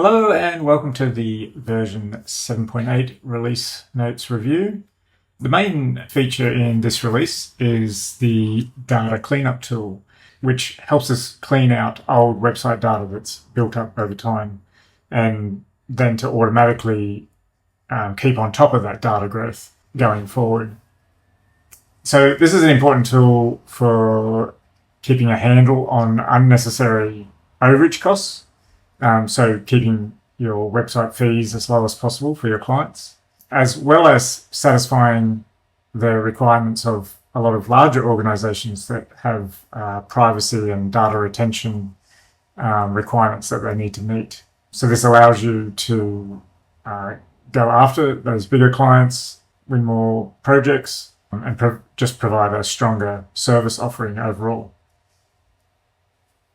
Hello and welcome to the version 7.8 release notes review. The main feature in this release is the data cleanup tool, which helps us clean out old website data that's built up over time and then to automatically keep on top of that data growth going forward. So this is an important tool for keeping a handle on unnecessary overage costs. So keeping your website fees as low as possible for your clients, as well as satisfying the requirements of a lot of larger organizations that have privacy and data retention requirements that they need to meet. So this allows you to go after those bigger clients, win more projects, and just provide a stronger service offering overall.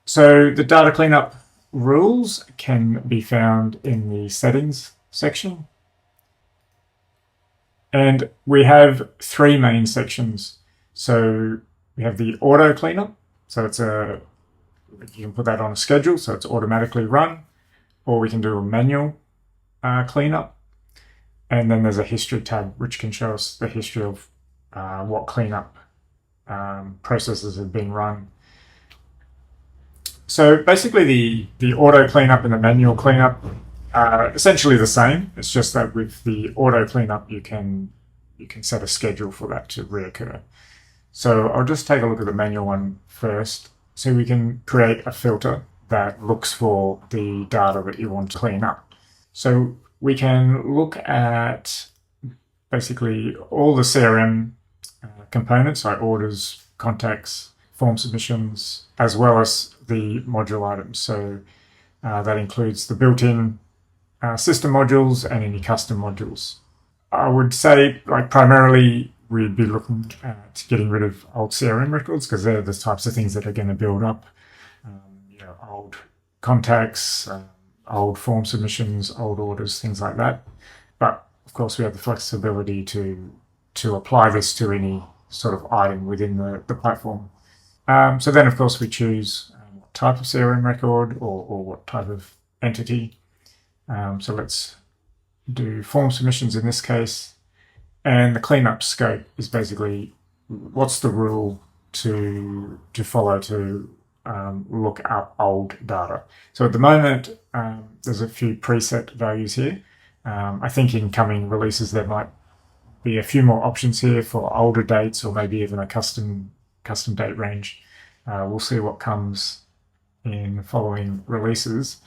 So the data cleanup rules can be found in the settings section. And we have three main sections. So we have the auto cleanup. So you can put that on a schedule, so it's automatically run, or we can do a manual cleanup. And then there's a history tab, which can show us the history of what cleanup processes have been run. So basically the auto cleanup and the manual cleanup are essentially the same. It's just that with the auto cleanup, you can set a schedule for that to reoccur. So I'll just take a look at the manual one first. So we can create a filter that looks for the data that you want to clean up. So we can look at basically all the CRM components, like orders, contacts, form submissions, as well as the module items. So that includes the built-in system modules and any custom modules. I would say, primarily we'd be looking at getting rid of old CRM records, because they're the types of things that are going to build up. Old contacts, old form submissions, old orders, things like that. But of course, we have the flexibility to apply this to any sort of item within the platform. So then, of course, we choose what type of CRM record or what type of entity. So let's do form submissions in this case. And the cleanup scope is basically what's the rule to follow to look up old data. So at the moment, there's a few preset values here. I think in coming releases, there might be a few more options here for older dates, or maybe even a custom date range. We'll see what comes in following releases.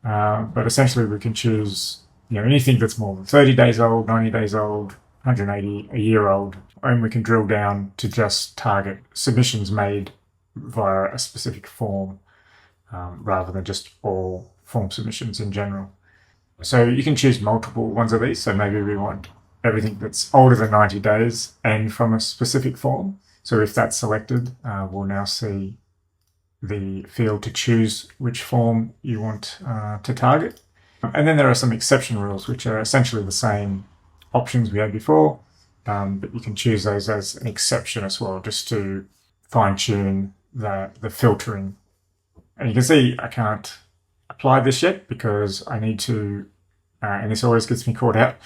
But essentially we can choose anything that's more than 30 days old, 90 days old, 180, a year old, and we can drill down to just target submissions made via a specific form rather than just all form submissions in general. So you can choose multiple ones of these. So maybe we want everything that's older than 90 days and from a specific form. So if that's selected, we'll now see the field to choose which form you want to target. And then there are some exception rules, which are essentially the same options we had before, but you can choose those as an exception as well, just to fine-tune the filtering. And you can see I can't apply this yet because I need to, and this always gets me caught out,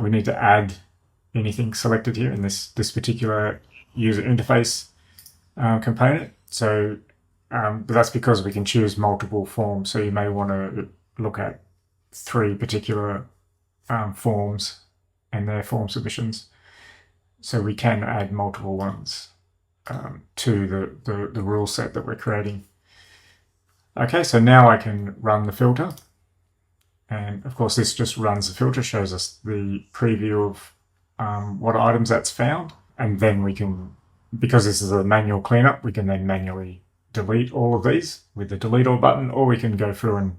we need to add anything selected here in this particular user interface component. So but that's because we can choose multiple forms. So you may want to look at three particular forms and their form submissions. So we can add multiple ones to the rule set that we're creating. Okay, so now I can run the filter. And of course, this just runs the filter, shows us the preview of what items that's found. And then we can, because this is a manual cleanup, we can then manually delete all of these with the delete all button, or we can go through and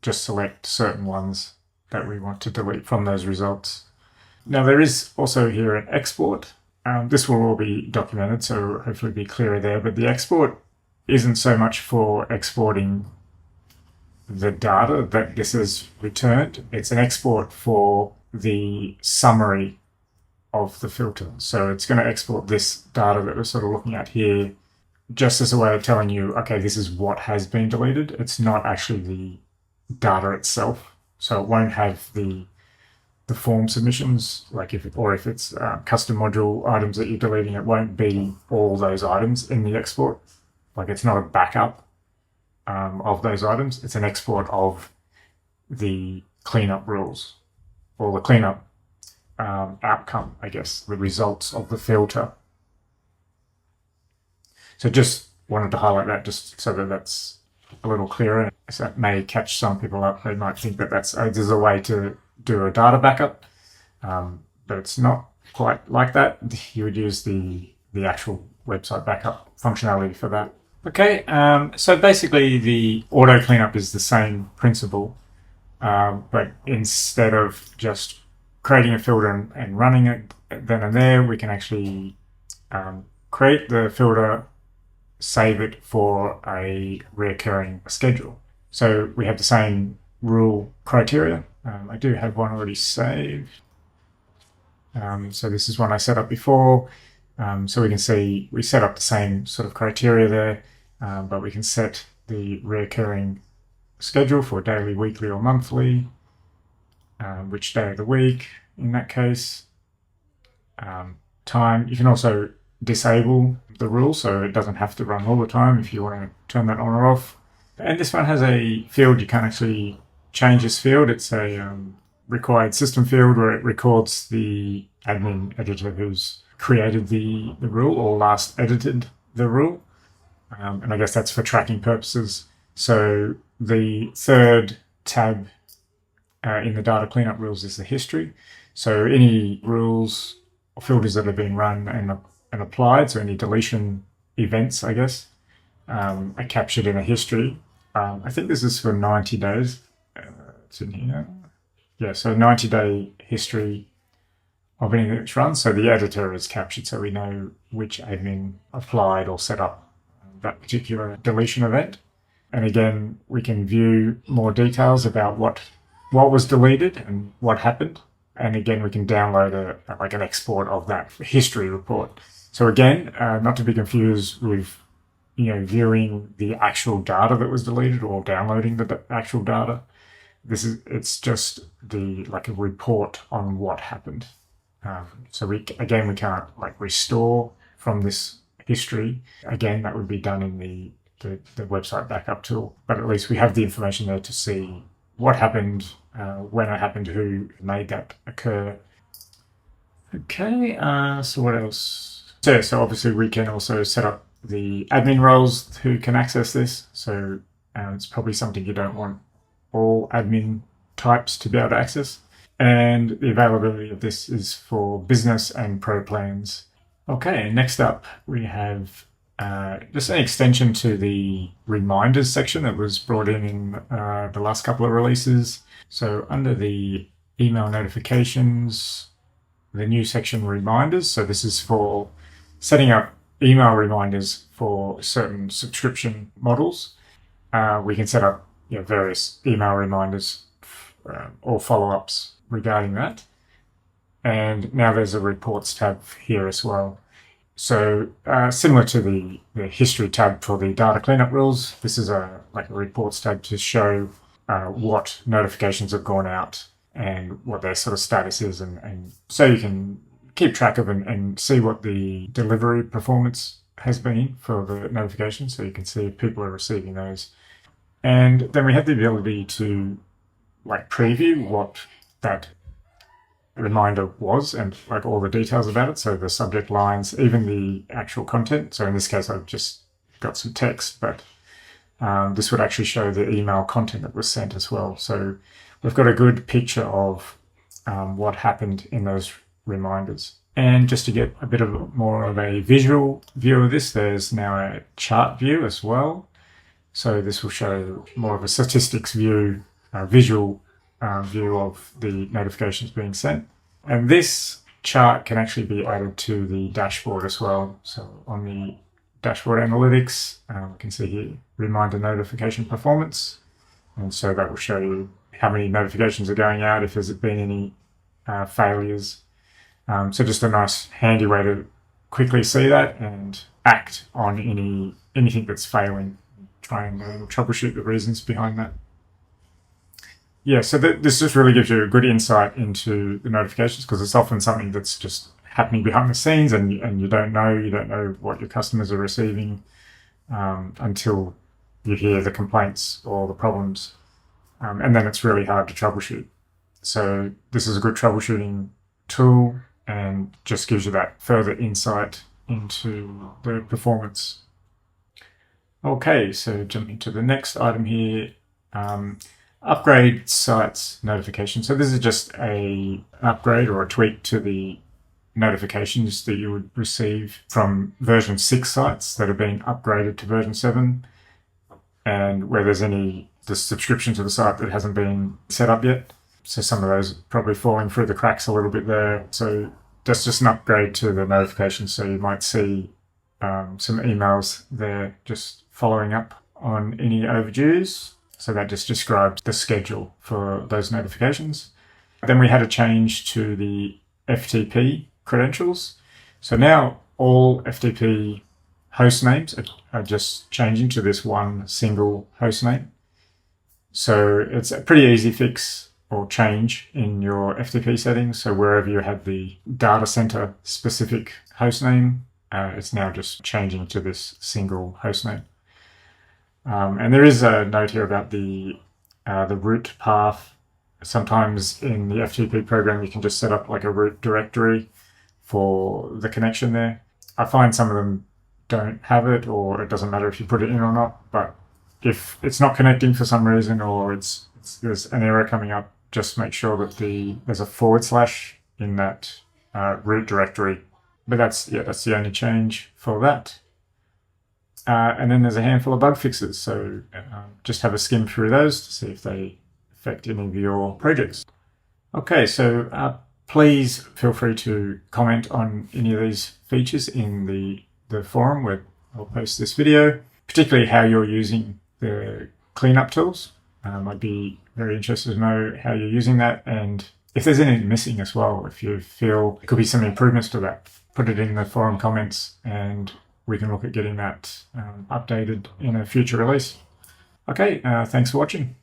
just select certain ones that we want to delete from those results. Now there is also here an export. This will all be documented, so hopefully be clearer there, but the export isn't so much for exporting the data that this is returned. It's an export for the summary of the filter. So it's going to export this data that we're sort of looking at here just as a way of telling you, okay, this is what has been deleted. It's not actually the data itself. So it won't have the form submissions, like if it's custom module items that you're deleting, it won't be all those items in the export. Like it's not a backup of those items. It's an export of the cleanup rules or the cleanup outcome, I guess, the results of the filter. So just wanted to highlight that just so that that's a little clearer. So that may catch some people up. They might think that there's a way to do a data backup, but it's not quite like that. You would use the actual website backup functionality for that. Okay, so basically the auto cleanup is the same principle, but instead of just creating a filter and running it then and there, we can actually create the filter, save it for a recurring schedule. So we have the same rule criteria. I do have one already saved. So this is one I set up before. So we can see we set up the same sort of criteria there, but we can set the recurring schedule for daily, weekly, or monthly, which day of the week in that case. Time, you can also disable the rule so it doesn't have to run all the time if you want to turn that on or off. And this one has a field you can actually change this field. It's a required system field where it records the admin editor who's created the rule or last edited the rule. And I guess that's for tracking purposes. So the third tab in the data cleanup rules is the history. So any rules or filters that have been run and applied, so any deletion events, I guess, are captured in a history. I think this is for 90 days. It's in here. Yeah, so 90-day history of anything that's run. So the editor is captured, so we know which admin applied or set up that particular deletion event. And again, we can view more details about what was deleted and what happened. And again, we can download like an export of that history report. So again, not to be confused with viewing the actual data that was deleted or downloading the actual data. It's just like a report on what happened. So we can't like restore from this history. Again, that would be done in the website backup tool, but at least we have the information there to see what happened, when it happened, who made that occur. Okay, so what else? So obviously we can also set up the admin roles who can access this. So it's probably something you don't want all admin types to be able to access. And the availability of this is for business and pro plans. Okay, next up we have just an extension to the reminders section that was brought in the last couple of releases. So under the email notifications, the new section reminders. So this is for setting up email reminders for certain subscription models. We can set up various email reminders or follow-ups regarding that. And now there's a reports tab here as well. So similar to the history tab for the data cleanup rules, this is like a reports tab to show what notifications have gone out and what their sort of status is, and so you can keep track of and see what the delivery performance has been for the notifications, so you can see if people are receiving those. And then we have the ability to like preview what that reminder was and like all the details about it. So the subject lines, even the actual content. So in this case, I've just got some text, but this would actually show the email content that was sent as well. So we've got a good picture of what happened in those reminders. And just to get a bit of more of a visual view of this, there's now a chart view as well. So this will show more of a statistics view, visual view of the notifications being sent. And this chart can actually be added to the dashboard as well. So on the dashboard analytics, we can see here reminder notification performance. And so that will show you how many notifications are going out, if there's been any failures. So just a nice handy way to quickly see that and act on anything that's failing. Try and troubleshoot the reasons behind that. yeah, so this just really gives you a good insight into the notifications, because it's often something that's just happening behind the scenes, and you don't know what your customers are receiving until you hear the complaints or the problems, and then it's really hard to troubleshoot. So this is a good troubleshooting tool and just gives you that further insight into the performance. Okay, so jumping to the next item here, upgrade sites notification. So this is just a upgrade or a tweak to the notifications that you would receive from version 6 sites that have been upgraded to version 7, and where there's the subscription to the site that hasn't been set up yet. So some of those are probably falling through the cracks a little bit there. So that's just an upgrade to the notifications. So you might see some emails there just following up on any overdues. So that just describes the schedule for those notifications. Then we had a change to the FTP credentials. So now all FTP host names are just changing to this one single host name. So it's a pretty easy fix or change in your FTP settings. So wherever you had the data center specific host name, it's now just changing to this single host name. And there is a note here about the root path. Sometimes in the FTP program, you can just set up like a root directory for the connection there. I find some of them don't have it, or it doesn't matter if you put it in or not. But if it's not connecting for some reason, or there's an error coming up, just make sure that there's a / in that root directory. But that's the only change for that. And then there's a handful of bug fixes. So just have a skim through those to see if they affect any of your projects. Okay, so please feel free to comment on any of these features in the forum where I'll post this video, particularly how you're using the cleanup tools. I'd be very interested to know how you're using that, and if there's anything missing as well. If you feel there could be some improvements to that, put it in the forum comments and we can look at getting that updated in a future release. Okay, thanks for watching.